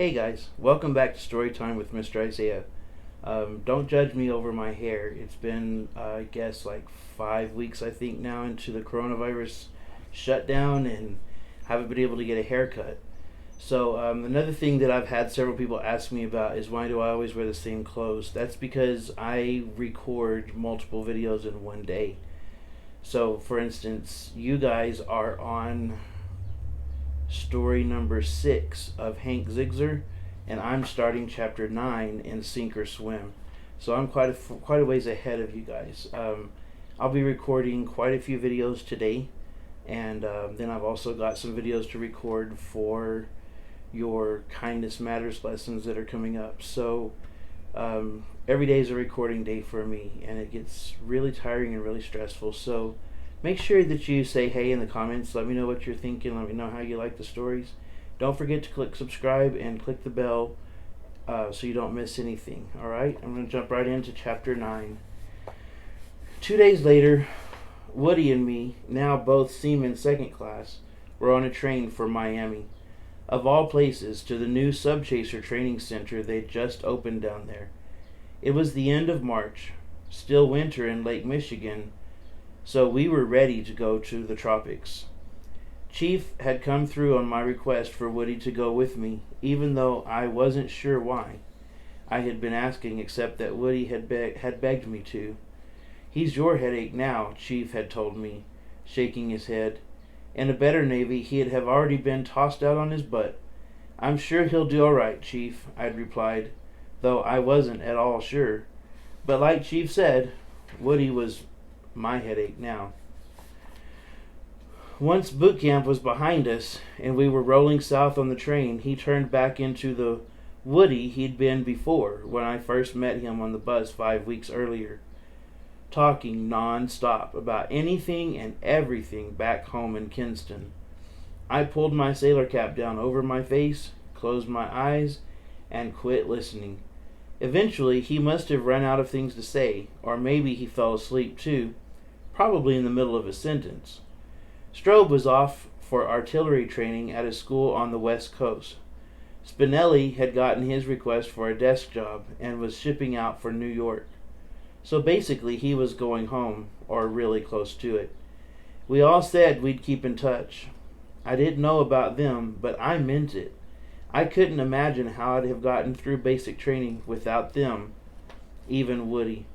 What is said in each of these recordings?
Hey guys, welcome back to Storytime with Mr. Isaiah. Don't judge me over my hair. It's been, I guess, like 5 weeks, I think, now into the coronavirus shutdown, and haven't been able to get a haircut. So, another thing that I've had several people ask me about is why do I always wear the same clothes? That's because I record multiple videos in one day. So, for instance, you guys are on story number 6 of Hank Ziegler, and I'm starting chapter 9 in Sink or Swim. So I'm quite a ways ahead of you guys. I'll be recording quite a few videos today, and then I've also got some videos to record for your Kindness Matters lessons that are coming up. So every day is a recording day for me, and it gets really tiring and really stressful. So make sure that you say hey in the comments. Let me know what you're thinking. Let me know how you like the stories. Don't forget to click subscribe and click the bell so you don't miss anything. Alright, I'm going to jump right into chapter 9. 2 days later, Woody and me, now both seamen second class, were on a train for Miami. Of all places, to the new Subchaser training center they'd just opened down there. It was the end of March, still winter in Lake Michigan, so we were ready to go to the tropics. Chief had come through on my request for Woody to go with me, even though I wasn't sure why. I had been asking, except that Woody had begged me to. He's your headache now, Chief had told me, shaking his head. In a better Navy, he'd have already been tossed out on his butt. I'm sure he'll do all right, Chief, I'd replied, though I wasn't at all sure. But like Chief said, Woody was my headache now. Once boot camp was behind us and we were rolling south on the train, he turned back into the Woody he'd been before when I first met him on the bus 5 weeks earlier, talking non-stop about anything and everything back home in Kinston. I pulled my sailor cap down over my face, closed my eyes, and quit listening. Eventually, he must have run out of things to say, or maybe he fell asleep too, probably in the middle of a sentence. Strobe was off for artillery training at a school on the west coast. Spinelli had gotten his request for a desk job and was shipping out for New York. So basically he was going home, or really close to it. We all said we'd keep in touch. I didn't know about them, but I meant it. I couldn't imagine how I'd have gotten through basic training without them, even Woody.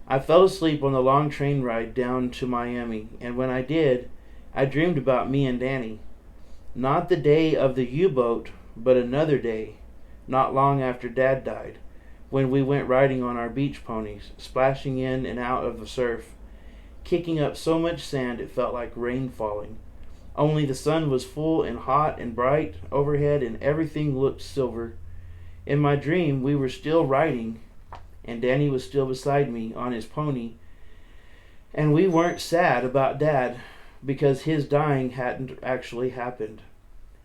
I fell asleep on the long train ride down to Miami, and when I did, I dreamed about me and Danny. Not the day of the U-boat, but another day, not long after Dad died, when we went riding on our beach ponies, splashing in and out of the surf, kicking up so much sand it felt like rain falling. Only the sun was full and hot and bright overhead, and everything looked silver. In my dream, we were still riding, and Danny was still beside me on his pony, and we weren't sad about Dad because his dying hadn't actually happened.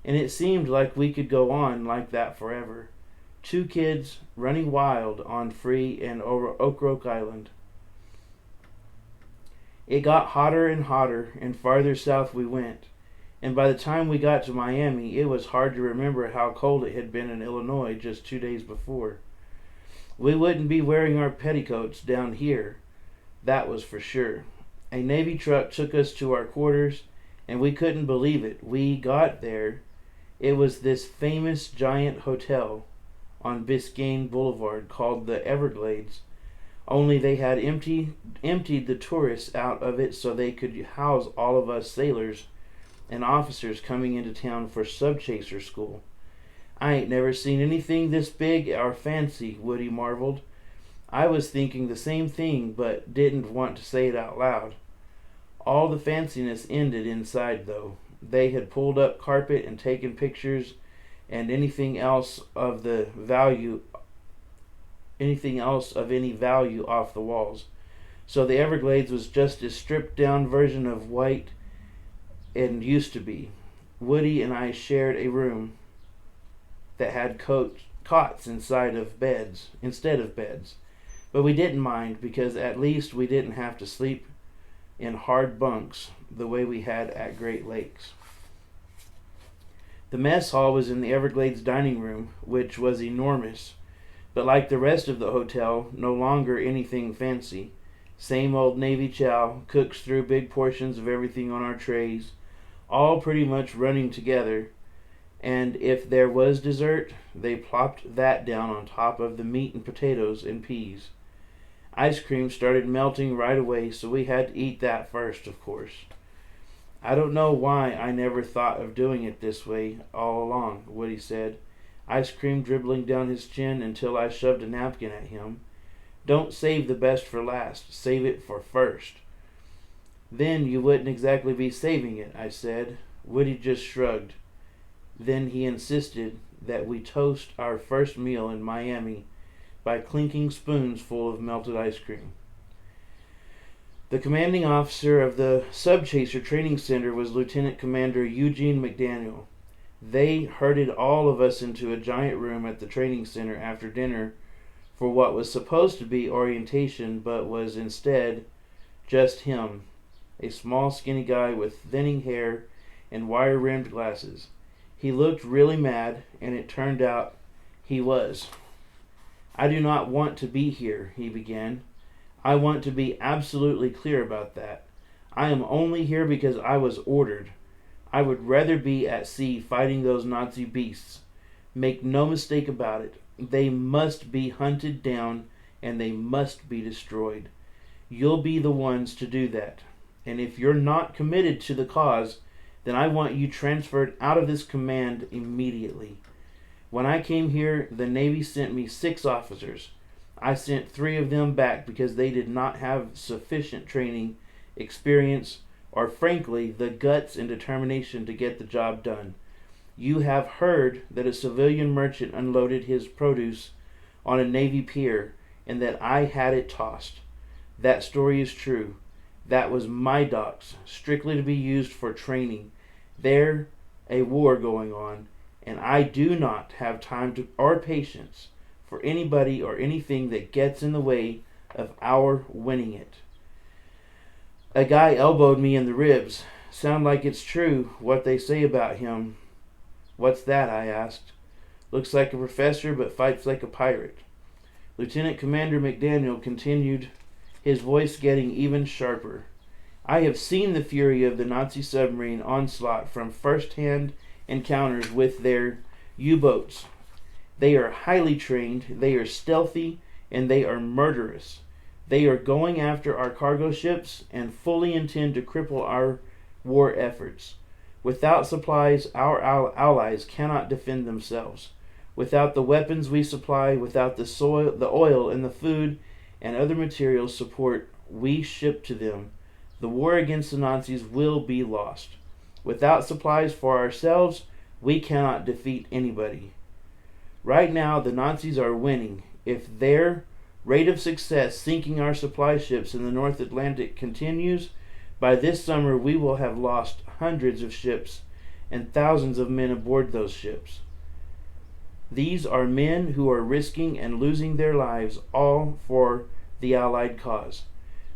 And it seemed like we could go on like that forever. 2 kids running wild on Free and Oak Rock Island. It got hotter and hotter, and farther south we went. And by the time we got to Miami, it was hard to remember how cold it had been in Illinois just 2 days before. We wouldn't be wearing our petticoats down here, that was for sure. A Navy truck took us to our quarters, and we couldn't believe it. We got there. It was this famous giant hotel on Biscayne Boulevard called the Everglades, only they had emptied the tourists out of it so they could house all of us sailors and officers coming into town for Subchaser school. I ain't never seen anything this big or fancy, Woody marveled. I was thinking the same thing, but didn't want to say it out loud. All the fanciness ended inside, though. They had pulled up carpet and taken pictures and anything else of any value off the walls. So the Everglades was just a stripped down version of white and used to be. Woody and I shared a room that had cots instead of beds. But we didn't mind because at least we didn't have to sleep in hard bunks the way we had at Great Lakes. The mess hall was in the Everglades dining room, which was enormous, but like the rest of the hotel, no longer anything fancy. Same old Navy chow, cooks through big portions of everything on our trays, all pretty much running together, and if there was dessert, they plopped that down on top of the meat and potatoes and peas. Ice cream started melting right away, so we had to eat that first, of course. I don't know why I never thought of doing it this way all along, Woody said, ice cream dribbling down his chin until I shoved a napkin at him. Don't save the best for last, save it for first. Then you wouldn't exactly be saving it, I said. Woody just shrugged. Then he insisted that we toast our first meal in Miami by clinking spoons full of melted ice cream. The commanding officer of the Subchaser Training Center was Lieutenant Commander Eugene McDaniel. They herded all of us into a giant room at the training center after dinner for what was supposed to be orientation, but was instead just him, a small skinny guy with thinning hair and wire-rimmed glasses. He looked really mad, and it turned out he was. I do not want to be here, he began. I want to be absolutely clear about that. I am only here because I was ordered. I would rather be at sea fighting those Nazi beasts. Make no mistake about it. They must be hunted down and they must be destroyed. You'll be the ones to do that. And if you're not committed to the cause, then I want you transferred out of this command immediately. When I came here, the Navy sent me 6 officers. I sent 3 of them back because they did not have sufficient training, experience, or frankly, the guts and determination to get the job done. You have heard that a civilian merchant unloaded his produce on a Navy pier and that I had it tossed. That story is true. That was my docks, strictly to be used for training. There, a war going on, and I do not have time to, or patience for anybody or anything that gets in the way of our winning it. A guy elbowed me in the ribs. Sound like it's true what they say about him. What's that? I asked. Looks like a professor but fights like a pirate. Lieutenant Commander McDaniel continued, his voice getting even sharper. I have seen the fury of the Nazi submarine onslaught from first-hand encounters with their U-boats. They are highly trained, they are stealthy, and they are murderous. They are going after our cargo ships and fully intend to cripple our war efforts. Without supplies, our allies cannot defend themselves. Without the weapons we supply, without the oil and the food and other materials support we ship to them, the war against the Nazis will be lost. Without supplies for ourselves, we cannot defeat anybody. Right now, the Nazis are winning. If their rate of success sinking our supply ships in the North Atlantic continues, by this summer we will have lost hundreds of ships and thousands of men aboard those ships. These are men who are risking and losing their lives all for the Allied cause.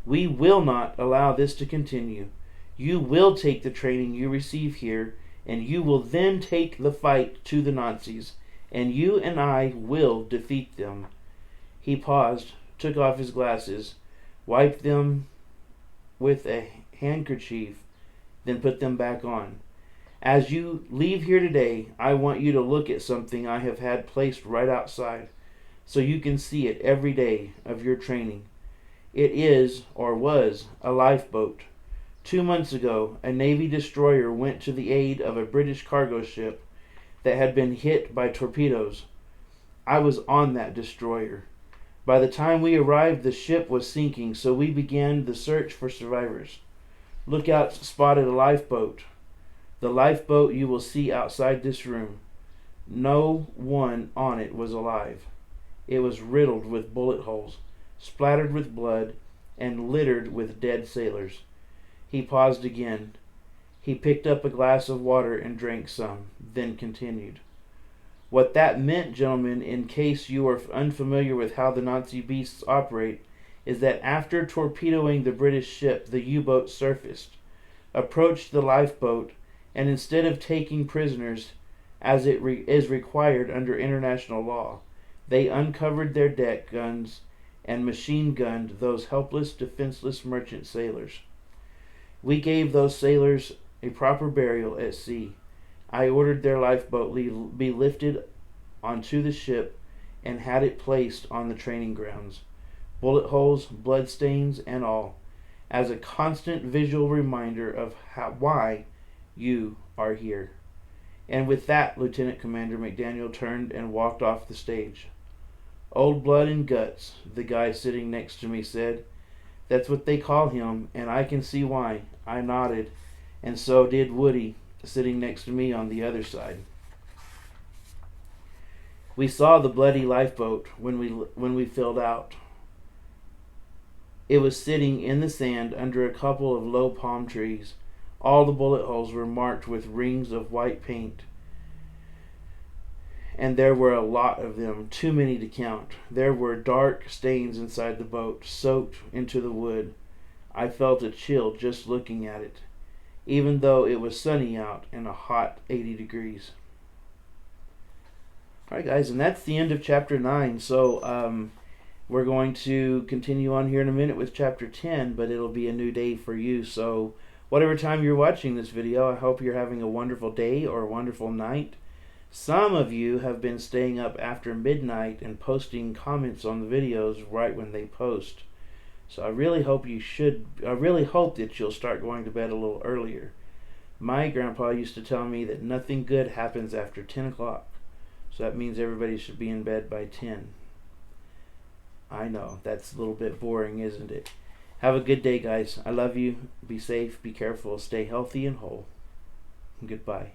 We will not allow this to continue. You will take the training you receive here, and you will then take the fight to the Nazis, and you and I will defeat them. He paused, took off his glasses, wiped them with a handkerchief, then put them back on. As you leave here today, I want you to look at something I have had placed right outside, so you can see it every day of your training. It is, or was, a lifeboat. 2 months ago, a Navy destroyer went to the aid of a British cargo ship that had been hit by torpedoes. I was on that destroyer. By the time we arrived, the ship was sinking, so we began the search for survivors. Lookouts spotted a lifeboat. The lifeboat you will see outside this room. No one on it was alive. It was riddled with bullet holes, splattered with blood, and littered with dead sailors. He paused again. He picked up a glass of water and drank some, then continued. What that meant, gentlemen, in case you are unfamiliar with how the Nazi beasts operate, is that after torpedoing the British ship, the U-boat surfaced, approached the lifeboat, and instead of taking prisoners, as is required under international law. They uncovered their deck guns and machine gunned those helpless, defenseless merchant sailors. We gave those sailors a proper burial at sea. I ordered their lifeboat be lifted onto the ship and had it placed on the training grounds, bullet holes, blood stains, and all, as a constant visual reminder of why you are here. And with that, Lieutenant Commander McDaniel turned and walked off the stage. Old blood and guts, the guy sitting next to me said. That's what they call him, and I can see why. I nodded, and so did Woody, sitting next to me on the other side. We saw the bloody lifeboat when we filled out. It was sitting in the sand under a couple of low palm trees. All the bullet holes were marked with rings of white paint, and there were a lot of them, too many to count. There were dark stains inside the boat, soaked into the wood. I felt a chill just looking at it, even though it was sunny out and a hot 80 degrees. Alright guys, and that's the end of chapter 9. So we're going to continue on here in a minute with chapter 10, but it'll be a new day for you. So whatever time you're watching this video, I hope you're having a wonderful day or a wonderful night. Some of you have been staying up after midnight and posting comments on the videos right when they post. So I really hope that you'll start going to bed a little earlier. My grandpa used to tell me that nothing good happens after 10 o'clock. So that means everybody should be in bed by 10. I know, that's a little bit boring, isn't it? Have a good day, guys. I love you. Be safe, be careful, stay healthy and whole. Goodbye.